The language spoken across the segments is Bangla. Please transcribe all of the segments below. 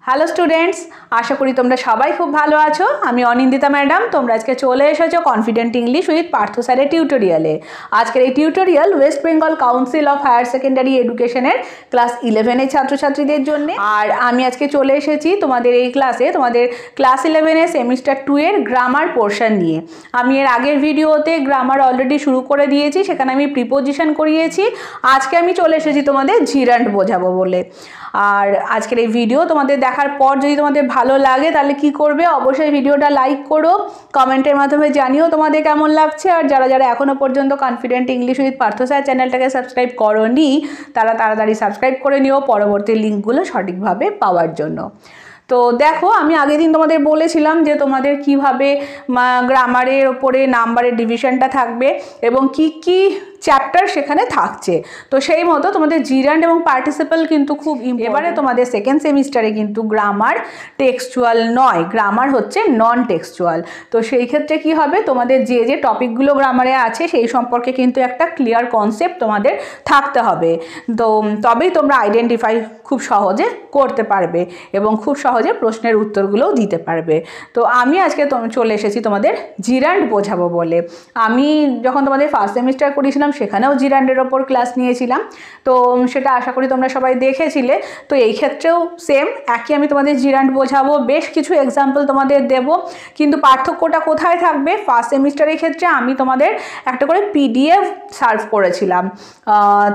হ্যালো স্টুডেন্টস, আশা করি তোমরা সবাই খুব ভালো আছো। আমি অনিন্দিতা ম্যাডাম। তোমরা আজকে চলে এসেছো কনফিডেন্ট ইংলিশ উইথ পার্থ স্যারের টিউটোরিয়ালে। আজকের এই tutorial West Bengal Council of Higher Secondary এডুকেশনের ক্লাস 11-এর ছাত্রছাত্রীদের জন্য। আর আমি আজকে চলে এসেছি তোমাদের এই ক্লাসে, তোমাদের ক্লাস 11-এর সেমিস্টার 2-এর গ্রামার পোর্শন নিয়ে। আমি এর আগের ভিডিওতে গ্রামার অলরেডি শুরু করে দিয়েছি, সেখানে আমি প্রিপোজিশন করিয়েছি। আজকে আমি চলে এসেছি তোমাদের জিরান্ড বোঝাবো বলে। আর আজকের এই ভিডিও তোমাদের দেখার পর যদি তোমাদের ভালো লাগে তাহলে কি করবে, অবশ্যই ভিডিওটা লাইক করো, কমেন্টের মাধ্যমে জানিও তোমাদের কেমন লাগছে। আর যারা যারা এখনও পর্যন্ত confident English with Partha sir চ্যানেলটাকে সাবস্ক্রাইব করোনি তারা তাড়াতাড়ি সাবস্ক্রাইব করে নিও পরবর্তী লিঙ্কগুলো সঠিকভাবে পাওয়ার জন্য। তো দেখো, আমি আগের দিন তোমাদের বলেছিলাম যে তোমাদের কিভাবে গ্রামারের ওপরে নাম্বারের ডিভিশনটা থাকবে এবং কি কি চ্যাপ্টার সেখানে থাকছে। তো সেই মতো তোমাদের জিরান্ড এবং পার্টিসিপল কিন্তু খুব এবারে তোমাদের সেকেন্ড সেমিস্টারে কিন্তু গ্রামার টেক্সচুয়াল নয়, গ্রামার হচ্ছে নন টেক্সচুয়াল। তো সেই ক্ষেত্রে কি হবে, তোমাদের যে যে টপিকগুলো গ্রামারে আছে সেই সম্পর্কে কিন্তু একটা ক্লিয়ার কনসেপ্ট তোমাদের থাকতে হবে। তো তবেই তোমরা আইডেন্টিফাই খুব সহজে করতে পারবে এবং খুব সহজে প্রশ্নের উত্তরগুলোও দিতে পারবে। তো আমি আজকে চলে এসেছি তোমাদের জিরান্ড বোঝাবো বলে। আমি যখন তোমাদের ফার্স্ট সেমিস্টার করেছিলাম সেখানেও জিরান্ডের ওপর ক্লাস নিয়েছিলাম, তো সেটা আশা করি তোমরা সবাই দেখেছিলে। তো এই ক্ষেত্রেও সেম একই আমি তোমাদের জিরান্ড বোঝাবো, বেশ কিছু এক্সাম্পল তোমাদের দেব। কিন্তু পার্থক্যটা কোথায় থাকবে, ফার্স্ট সেমিস্টারের ক্ষেত্রে আমি তোমাদের একটা করে পিডিএফ সার্ভ করেছিলাম,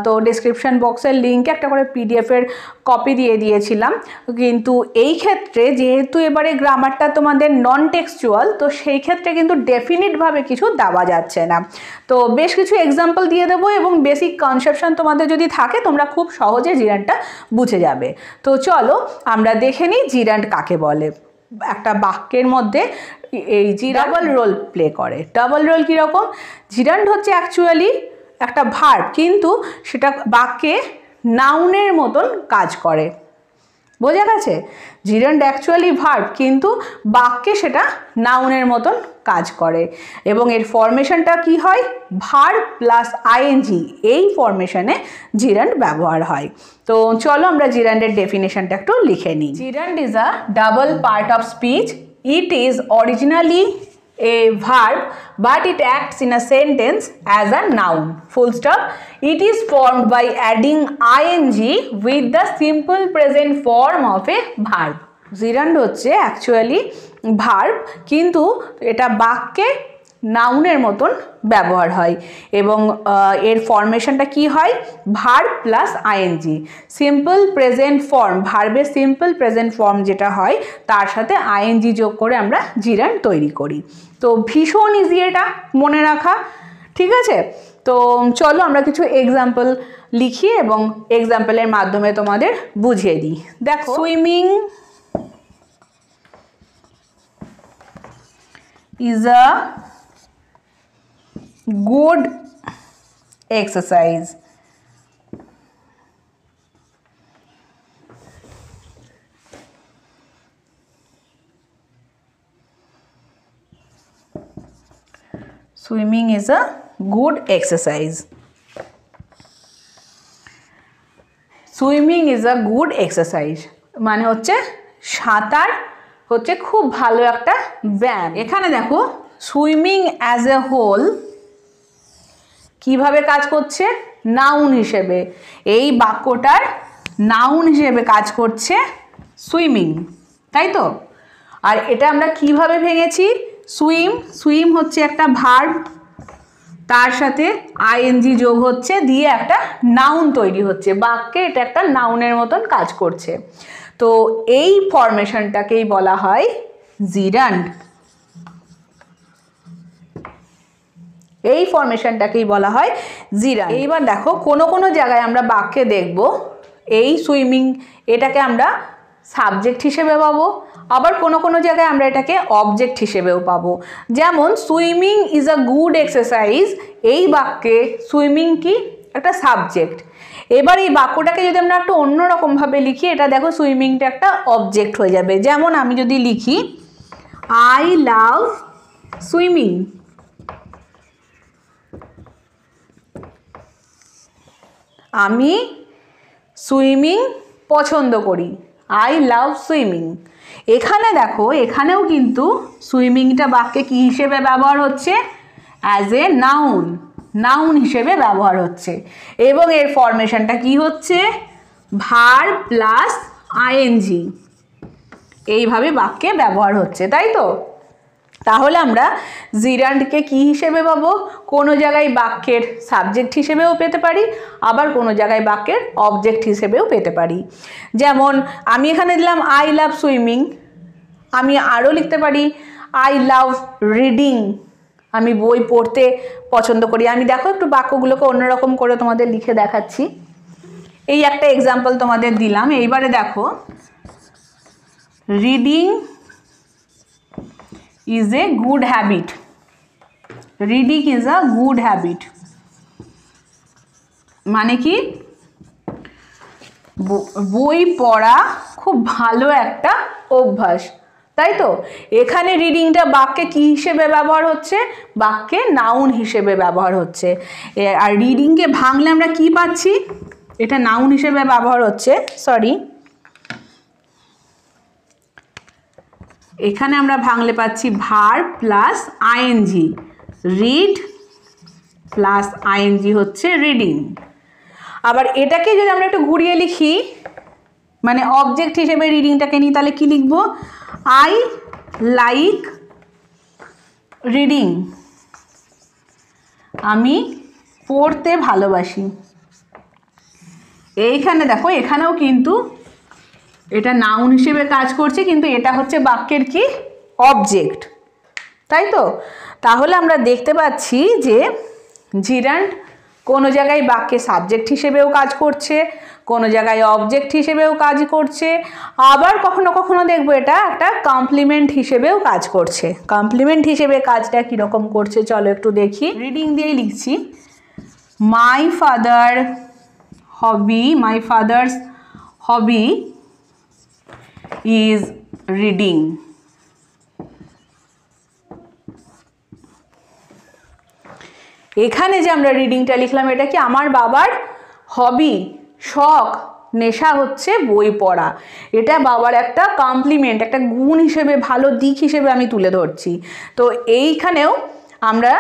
তো ডেসক্রিপশন বক্সের লিঙ্কে একটা করে পিডিএফের কপি দিয়ে দিয়েছিলাম। কিন্তু এই ক্ষেত্রে যেহেতু এবারে গ্রামারটা তোমাদের নন টেক্সচুয়াল, তো সেই ক্ষেত্রে কিন্তু ডেফিনিটভাবে কিছু দেওয়া যাচ্ছে না। তো বেশ কিছু এক্সাম্পল দিয়ে দেবো এবং বেসিক কনসেপশন তোমাদের যদি থাকে তোমরা খুব সহজে জিরান্ডটা বুঝে যাবে। তো চলো আমরা দেখে নিই জিরান্ড কাকে বলে। একটা বাক্যের মধ্যে এই ডাবল রোল প্লে করে। ডাবল রোল কীরকম, জিরান্ড হচ্ছে অ্যাকচুয়ালি একটা ভার্ব, কিন্তু সেটা বাক্যে নাউনের মতন কাজ করে। বোঝা গেছে? জিরান্ড অ্যাকচুয়ালি ভার্ব, কিন্তু বাক্যে সেটা নাউনের মতন কাজ করে। এবং এর ফরমেশনটা কি হয়, ভার্ব প্লাস আইএনজি, এই ফরমেশনে জিরান্ড ব্যবহার হয়। তো চলো আমরা জিরান্ডের ডেফিনেশনটা একটু লিখে নিই। জিরান্ড is a double part of speech. It is originally a verb, but it acts in a sentence as a noun. Full stop. It is formed by adding ing with the simple present form of a verb. জিরান্ড হচ্ছে অ্যাকচুয়ালি ভার্ব, কিন্তু এটা বাক্যে নাউনের মতন ব্যবহার হয় এবং এর ফরমেশনটা কি হয়, verb plus ING. Simple present form, ভার্বের সিম্পল প্রেজেন্ট ফর্ম যেটা হয় তার সাথে আইএনজি যোগ করে আমরা জিরান্ড তৈরি করি। তো ভীষণ ইজি এটা মনে রাখা, ঠিক আছে? তো চলো আমরা কিছু এক্সাম্পল লিখি এবং এক্সাম্পলের মাধ্যমে তোমাদের বুঝিয়ে দিই। দেখো, swimming is a good exercise. Swimming is a good exercise. Swimming is a good exercise মানে হচ্ছে সাঁতার হচ্ছে খুব ভালো একটা ব্যায়াম। এখানে দেখো সুইমিং অ্যাজ এ হোল কিভাবে কাজ করছে, নাউন হিসেবে। এই বাক্যটার নাউন হিসেবে কাজ করছে সুইমিং, তাই তো? আর এটা আমরা কিভাবে ভেঙেছি, সুইম হচ্ছে একটা ভার্ব, তার সাথে আইএনজি যোগ হচ্ছে, দিয়ে একটা নাউন তৈরি হচ্ছে, বাক্যে এটা একটা নাউনের মতন কাজ করছে। তো এই ফরমেশনটাকেই বলা হয় জিরান্ড। এই ফরমেশনটাকেই বলা হয় জিরান্ড। এইবার দেখো, কোনো কোনো জায়গায় আমরা বাক্যে দেখব এই সুইমিং এটাকে আমরা সাবজেক্ট হিসেবে পাবো, আবার কোনো কোনো জায়গায় আমরা এটাকে অবজেক্ট হিসেবেও পাবো। যেমন swimming is a good exercise, এই বাক্যে সুইমিং কি একটা সাবজেক্ট। এবার এই বাক্যটাকে যদি আমরা একটু অন্যরকমভাবে লিখি, এটা দেখো সুইমিংটা একটা অবজেক্ট হয়ে যাবে। যেমন আমি যদি লিখি আই লাভ সুইমিং, আমি সুইমিং পছন্দ করি, আই লাভ সুইমিং। এখানে দেখো এখানেও কিন্তু সুইমিংটা বাক্যে কি হিসেবে ব্যবহার হচ্ছে? অ্যাজ এ নাউন, নাউন হিসেবে ব্যবহার হচ্ছে এবং এর ফরমেশনটা কি হচ্ছে? ভার্ব প্লাস আইএনজি, এইভাবে বাক্যে ব্যবহার হচ্ছে, তাই তো? তাহলে আমরা জিরান্ডকে কি হিসেবে পাবো? কোনো জায়গায় বাক্যের সাবজেক্ট হিসেবেও পেতে পারি, আবার কোনো জায়গায় বাক্যের অবজেক্ট হিসেবেও পেতে পারি। যেমন আমি এখানে দিলাম আই লাভ সুইমিং, আমি আরও লিখতে পারি আই লাভ রিডিং, আমি বই পড়তে পছন্দ করি। আমি দেখো একটু বাক্যগুলোকে অন্যরকম করে তোমাদের লিখে দেখাচ্ছি। এই একটা এক্সাম্পল তোমাদের দিলাম। এইবারে দেখো, reading is a good habit. Reading is a good habit. মানে কি? বই পড়া খুব ভালো একটা অভ্যাস, তাই তো? এখানে রিডিংটা বাক্যে কি হিসেবে ব্যবহার হচ্ছে? বাক্যে নাউন হিসেবে ব্যবহার হচ্ছে। আর রিডিংকে ভাঙলে আমরা কি পাচ্ছি? এটা নাউন হিসেবে ব্যবহার হচ্ছে, সরি, এখানে আমরা ভাঙলে পাচ্ছি verb plus ING, read plus ING হচ্ছে রিডিং। আবার এটাকে যদি আমরা একটু ঘুরিয়ে লিখি, মানে অবজেক্ট হিসেবে রিডিংটাকে নিই, তাহলে কি লিখব? আই লাইক রিডিং, আমি পড়তে ভালোবাসি। এইখানে দেখো এখানেও কিন্তু এটা নাউন হিসেবে কাজ করছে, কিন্তু এটা হচ্ছে বাক্যের কি? অবজেক্ট, তাই তো? তাহলে আমরা দেখতে পাচ্ছি যে জিরান্ড কোনো জায়গায় বাক্যে সাবজেক্ট হিসেবেও কাজ করছে, কোনো জায়গায় অবজেক্ট হিসেবেও কাজ করছে, আবার কখনো কখনো দেখবো এটা একটা কমপ্লিমেন্ট হিসেবেও কাজ করছে। কমপ্লিমেন্ট হিসেবে কাজটা কীরকম করছে চলো একটু দেখি। রিডিং দিয়েই লিখছি, my father's hobby is reading. এখানে যে আমরা রিডিংটা লিখলাম, এটা কি? আমার বাবার হবি, শখ, নেশা হচ্ছে বই পড়া। এটা বাবার একটা কমপ্লিমেন্ট, একটা গুণ হিসেবে, ভালো দিক হিসেবে আমি তুলে ধরছি। তো এইখানেও আমরা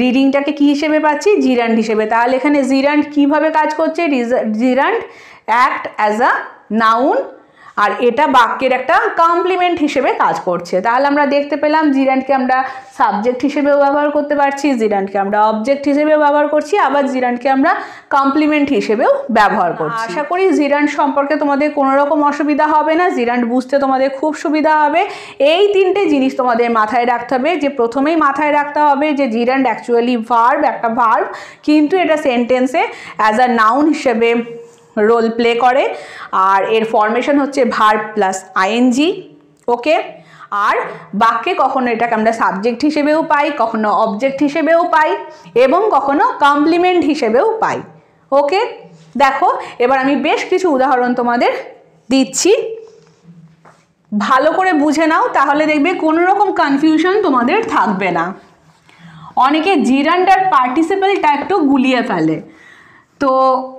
রিডিংটাকে কি হিসেবে পাচ্ছি? জিরান্ড হিসেবে। তাহলে এখানে জিরান্ড কিভাবে কাজ করছে? Gerund act as a noun, আর এটা বাক্যের একটা কমপ্লিমেন্ট হিসেবে কাজ করছে। তাহলে আমরা দেখতে পেলাম জিরান্ডকে আমরা সাবজেক্ট হিসেবেও ব্যবহার করতে পারছি, জিরান্ডকে আমরা অবজেক্ট হিসেবেও ব্যবহার করছি, আবার জিরান্ডকে আমরা কমপ্লিমেন্ট হিসেবেও ব্যবহার করছি। আশা করি জিরান্ড সম্পর্কে তোমাদের কোনো রকম অসুবিধা হবে না, জিরান্ড বুঝতে তোমাদের খুব সুবিধা হবে। এই তিনটে জিনিস তোমাদের মাথায় রাখতে হবে। যে প্রথমেই মাথায় রাখতে হবে যে জিরান্ড অ্যাকচুয়ালি ভার্ব, একটা ভার্ব, কিন্তু এটা সেন্টেন্সে অ্যাজ আ নাউন হিসেবে রোল প্লে করে, আর এর ফরমেশন হচ্ছে ভার্ব প্লাস আইএনজি। ওকে, আর বাক্যে কখনো এটাকে আমরা সাবজেক্ট হিসেবেও পাই, কখনো অবজেক্ট হিসেবেও পাই, এবং কখনো কমপ্লিমেন্ট হিসেবেও পাই। ওকে, দেখো এবার আমি বেশ কিছু উদাহরণ তোমাদের দিচ্ছি, ভালো করে বুঝে নাও, তাহলে দেখবে কোনো রকম কনফিউশন তোমাদের থাকবে না। অনেকে জিরান্ড আর পার্টিসিপেলটা একটু গুলিয়ে ফেলে, তো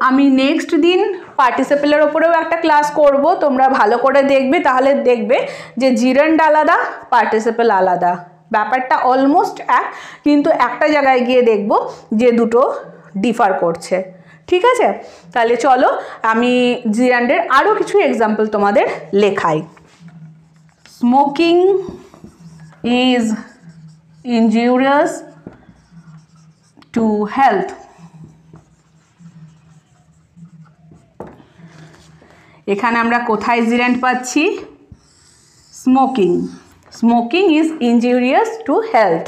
আমি নেক্সট দিন পার্টিসিপেলের ওপরেও একটা ক্লাস করব, তোমরা ভালো করে দেখবে, তাহলে দেখবে যে জিরান্ড আলাদা, পার্টিসিপেল আলাদা, ব্যাপারটা অলমোস্ট এক, কিন্তু একটা জায়গায় গিয়ে দেখব যে দুটো ডিফার করছে। ঠিক আছে, তাহলে চলো আমি জিরান্ডের আরও কিছু এক্সাম্পল তোমাদের লেখাই। Smoking is injurious to health. এখানে আমরা কোথায় জিরান্ড পাচ্ছি? Smoking. Smoking is injurious to health.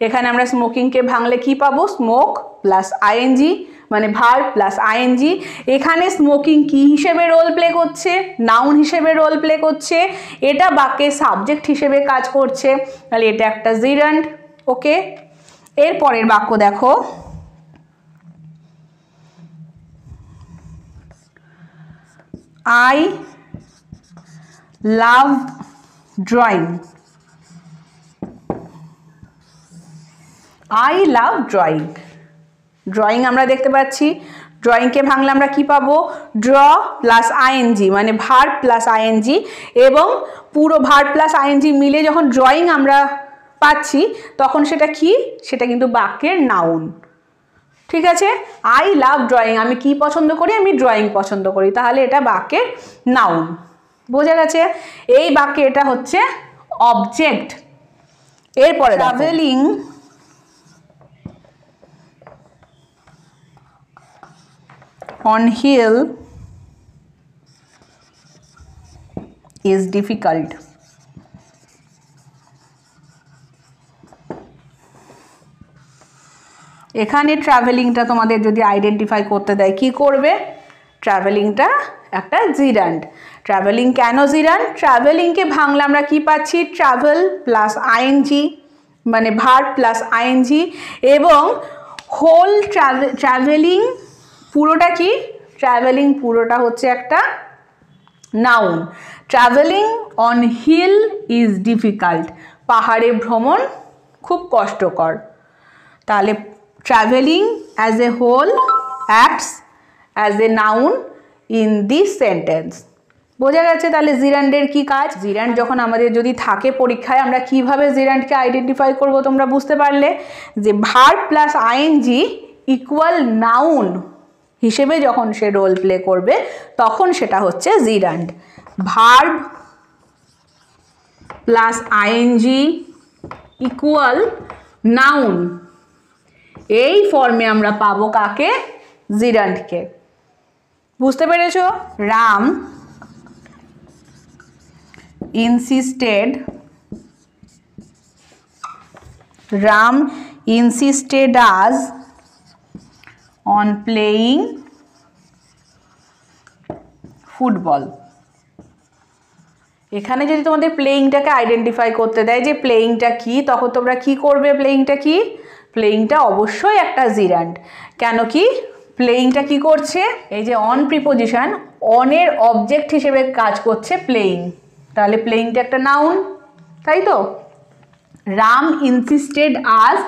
এখানে আমরা স্মোকিংকে ভাঙলে কি পাবো? স্মোক প্লাস আইএনজি, মানে ভার্ব প্লাস আইএনজি। এখানে স্মোকিং কি হিসেবে রোল প্লে করছে? নাউন হিসেবে রোল প্লে করছে, এটা বাক্যে সাবজেক্ট হিসেবে কাজ করছে, তাহলে এটা একটা জিরান্ড। ওকে, এর পরের বাক্য দেখো, I love drawing. I love drawing. Drawing আমরা দেখতে পাচ্ছি ড্রয়িংকে ভাঙলে আমরা কি পাবো? ড্র প্লাস আইএনজি, মানে ভার্ব প্লাস আইএনজি, এবং পুরো ভার্ব প্লাস আইএনজি মিলে যখন ড্রয়িং আমরা পাচ্ছি তখন সেটা কি? সেটা কিন্তু বাক্যের নাউন। ঠিক আছে, আই লাভ ড্রয়িং, আমি কি পছন্দ করি? আমি ড্রয়িং পছন্দ করি, তাহলে এটা বাক্যের নাউন। বোঝা গেছে? এই বাক্যে এটা হচ্ছে অবজেক্ট। এরপরে travelling on hill is difficult. এখানে ট্রাভেলিংটা তোমাদের যদি আইডেন্টিফাই করতে দেয় কি করবে? ট্রাভেলিংটা একটা জিরান্ড। ট্রাভেলিং কেন জিরান্ড? ট্রাভেলিংকে ভাঙলে আমরা কি পাচ্ছি? ট্রাভেল প্লাস আইএনজি, মানে ভার্ব প্লাস আইএনজি, এবং হোল ট্রাভেলিং পুরোটা কি? ট্রাভেলিং পুরোটা হচ্ছে একটা noun. Travelling on hill is difficult, পাহাড়ে ভ্রমণ খুব কষ্টকর। তাহলে travelling as a whole acts as a noun in this sentence. বোঝা গেছে? তাহলে জিরান্ডের কি কাজ? জিরান্ড যখন আমাদের যদি থাকে পরীক্ষায়, আমরা কিভাবে জিরান্ডকে আইডেন্টিফাই করব তোমরা বুঝতে পারলে, যে verb plus ING equal noun হিসেবে যখন সে রোল প্লে করবে তখন সেটা হচ্ছে gerund. Verb plus ING equal noun, এই ফর্মে আমরা পাবো কাকে? জিরান্ডকে। বুঝতে পেরেছো? Ram insisted us on playing football. এখানে যদি তোমাদের প্লেইংটাকে আইডেন্টিফাই করতে দেয় যে প্লেইংটা কি, তখন তোমরা কি করবে? প্লেইংটা কি? প্লেইংটা অবশ্যই একটা জিরান্ড। কেন কি? প্লেইংটা কি করছে? এই যে অন প্রিপোজিশন, অনের অবজেক্ট হিসেবে কাজ করছে প্লেইং, তাহলে প্লেইংটা একটা নাউন, তাই তো? Ram insisted us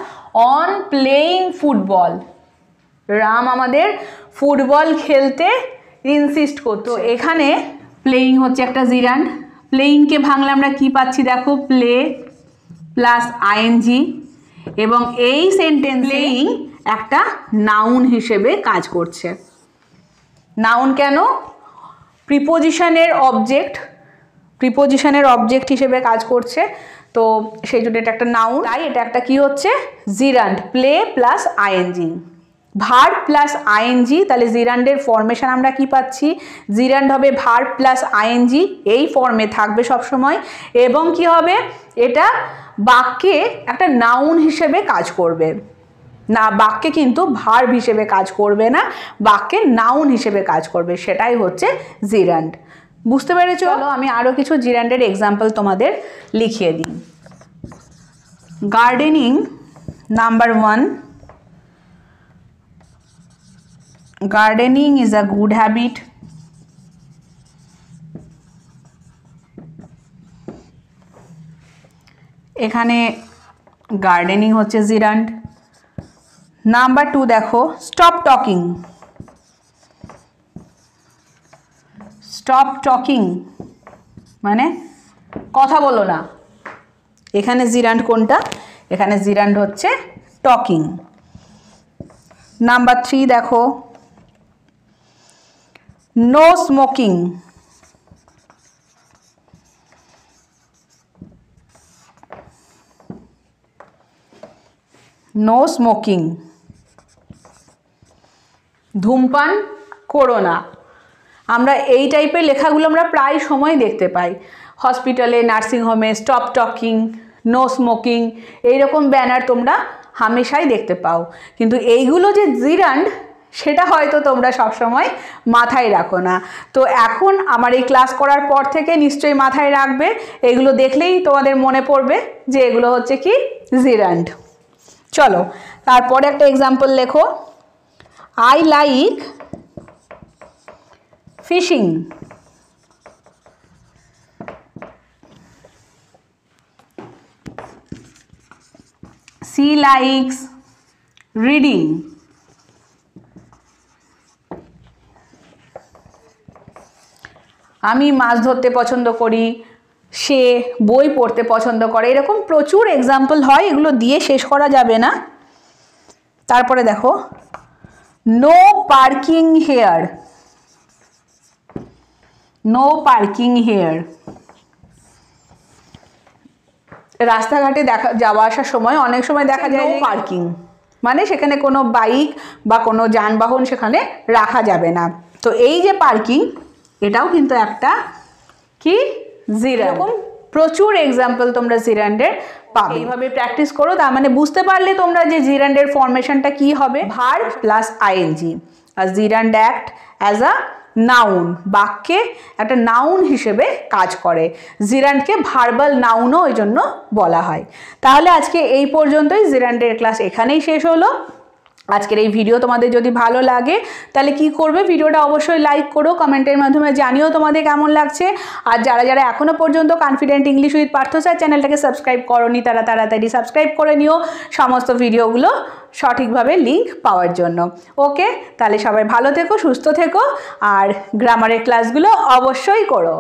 on playing football, Ram আমাদের ফুটবল খেলতে ইনসিস্ট করতো। এখানে প্লেইং হচ্ছে একটা জিরান্ড। প্লেইংকে ভাঙলে আমরা কি পাচ্ছি? দেখো, প্লে প্লাস আইএনজি, এবং এই সেন্টেন্স প্লেইং একটা নাউন হিসেবে কাজ করছে। নাউন কেন? প্রিপোজিশনের অবজেক্ট হিসেবে কাজ করছে, তো সেই জন্য এটা একটা নাউন, তাই এটা একটা কি হচ্ছে? Gerund. Play plus ING, verb plus ING, তাহলে জিরান্ডের ফর্মেশন আমরা কি পাচ্ছি? জিরান্ড হবে ভার্ব প্লাস আইএনজি, এই ফর্মে থাকবে সবসময়, এবং কি হবে? এটা বাক্যে একটা নাউন হিসেবে কাজ করবে না, বাক্যে কিন্তু ভার্ব হিসেবে কাজ করবে না, বাক্যে নাউন হিসেবে কাজ করবে, সেটাই হচ্ছে জিরান্ড। বুঝতে পেরেছো? চলো আমি আরও কিছু জিরান্ডের এক্সাম্পল তোমাদের লিখিয়ে দিই। Gardening number 1, gardening is a good habit. এখানে গার্ডেনিং হচ্ছে জিরান্ড। নাম্বার 2 দেখো, স্টপ টকিং। স্টপ টকিং মানে কথা বলো না, এখানে জিরান্ড কোনটা? এখানে জিরান্ড হচ্ছে টকিং। নাম্বার 3 দেখো, নো স্মোকিং। নো স্মোকিং, ধূমপান করো না। আমরা এই টাইপের লেখাগুলো আমরা প্রায় সময় দেখতে পাই হসপিটালে, নার্সিংহোমে, স্টপ টকিং, নো স্মোকিং, এইরকম ব্যানার তোমরা হামেশাই দেখতে পাও। কিন্তু এইগুলো যে জিরান্ড সেটা হয়তো তোমরা সবসময় মাথায় রাখো না। তো এখন আমার এই ক্লাস করার পর থেকে নিশ্চয়ই মাথায় রাখবে, এগুলো দেখলেই তোমাদের মনে পড়বে যে এগুলো হচ্ছে কি? জিরান্ড। চলো তারপরে একটা এক্সাম্পল লেখো। I like fishing. She likes reading. আমি মাছ ধরতে পছন্দ করি, সে বই পড়তে পছন্দ করে, এরকম প্রচুর এক্সাম্পল হয়, এগুলো দিয়ে শেষ করা যাবে না। তারপরে দেখো no parking here, no parking here. রাস্তাঘাটে যাওয়া আসার সময় অনেক সময় দেখা যায় নো পার্কিং, মানে সেখানে কোনো বাইক বা কোনো যানবাহন সেখানে রাখা যাবে না। তো এই যে পার্কিং, এটাও কিন্তু একটা কি জিরান্ড। এরকম প্রচুর এক্সাম্পল তোমরা জিরান্ডের পাবে। এইভাবে প্র্যাকটিস করো, তার মানে বুঝতে পারলে তোমরা যে জিরান্ডের ফরমেশনটা কি হবে, ভার্ব প্লাস আইএনজি। আর gerund act as a noun, বাক্যে একটা নাউন হিসেবে কাজ করে। জিরান্ডকে ভার্বাল নাউনও ওই জন্য বলা হয়। তাহলে আজকে এই পর্যন্তই, জিরান্ডের ক্লাস এখানেই শেষ হলো। আজকের এই ভিডিও তোমাদের যদি ভালো লাগে তাহলে কি করবে, ভিডিওটা অবশ্যই লাইক করো, কমেন্টের মাধ্যমে জানিও তোমাদের কেমন লাগছে। আর যারা যারা এখনও পর্যন্ত confident English with Partha sir চ্যানেলটাকে সাবস্ক্রাইব করোনি, তারা তাড়াতাড়ি সাবস্ক্রাইব করে নিও সমস্ত ভিডিওগুলো সঠিকভাবে লিঙ্ক পাওয়ার জন্য। ওকে, তাহলে সবাই ভালো থেকো, সুস্থ থেকো, আর গ্রামারের ক্লাসগুলো অবশ্যই করো।